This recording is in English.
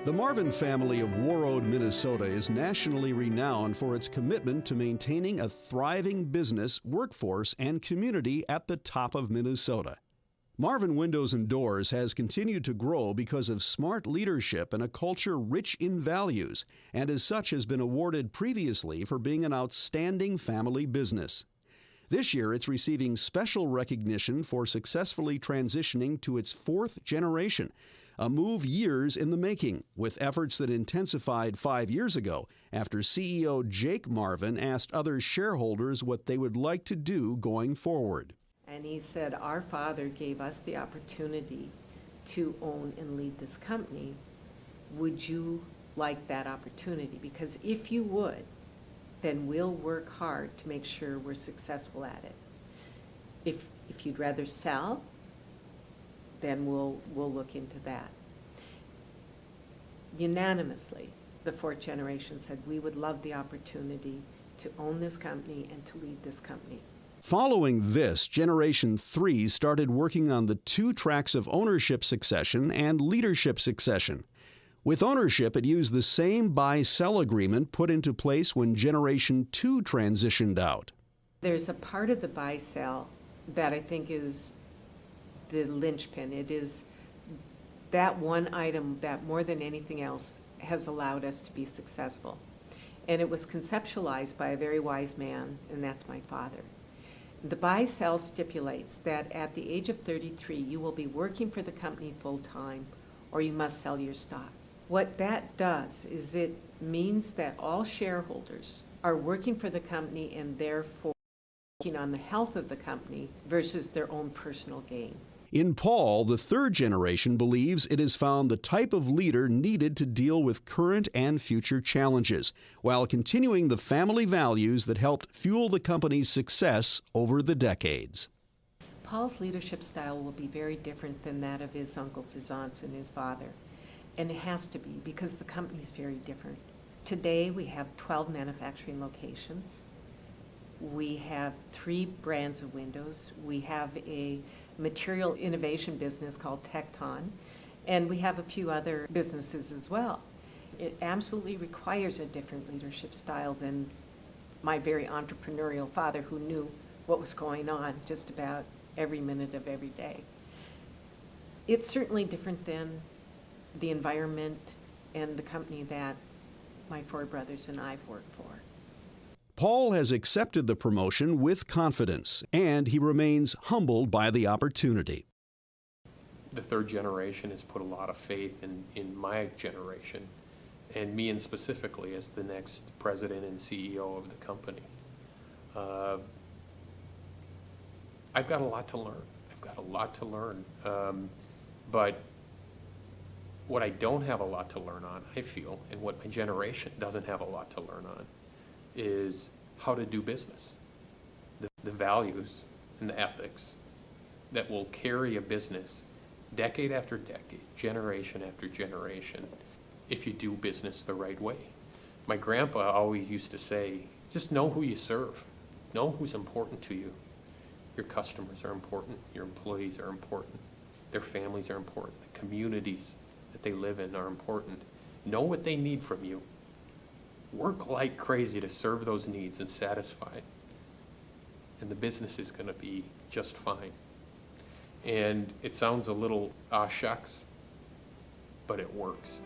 The Marvin family of Warroad, Minnesota is nationally renowned for its commitment to maintaining a thriving business, workforce, and community at the top of Minnesota. Marvin Windows and Doors has continued to grow because of smart leadership and a culture rich in values, and as such has been awarded previously for being an outstanding family business. This year, it's receiving special recognition for successfully transitioning to its fourth generation, a move years in the making, with efforts that intensified 5 years ago after CEO Jake Marvin asked other shareholders what they would like to do going forward. And he said, our father gave us the opportunity to own and lead this company. Would you like that opportunity? Because if you would, then we'll work hard to make sure we're successful at it. If you'd rather sell, then we'll look into that. Unanimously, the fourth generation said we would love the opportunity to own this company and to lead this company. Following this, Generation 3 started working on the 2 tracks of ownership succession and leadership succession. With ownership, it used the same buy-sell agreement put into place when Generation 2 transitioned out. There's a part of the buy-sell that I think is the linchpin. It is that one item that more than anything else has allowed us to be successful. And it was conceptualized by a very wise man, and that's my father. The buy-sell stipulates that at the age of 33, you will be working for the company full-time, or you must sell your stock. What that does is it means that all shareholders are working for the company and therefore working on the health of the company versus their own personal gain. In Paul, the third generation believes it has found the type of leader needed to deal with current and future challenges, while continuing the family values that helped fuel the company's success over the decades. Paul's leadership style will be very different than that of his uncles, his aunts, and his father. And it has to be because the company is very different. Today we have 12 manufacturing locations. We have 3 brands of windows. We have a material innovation business called Tecton, and we have a few other businesses as well. It absolutely requires a different leadership style than my very entrepreneurial father, who knew what was going on just about every minute of every day. It's certainly different than the environment and the company that my 4 brothers and I've worked for. Paul has accepted the promotion with confidence, and he remains humbled by the opportunity. The third generation has put a lot of faith in my generation, and me and specifically as the next president and CEO of the company. I've got a lot to learn. But what I don't have a lot to learn on, I feel, and what my generation doesn't have a lot to learn on, is how to do business. The values and the ethics that will carry a business decade after decade, generation after generation, if you do business the right way. My grandpa always used to say, just know who you serve. Know who's important to you. Your customers are important. Your employees are important. Their families are important. The communities that they live in are important. Know what they need from you. Work like crazy to serve those needs and satisfy it. And the business is going to be just fine. And it sounds a little, shucks, but it works.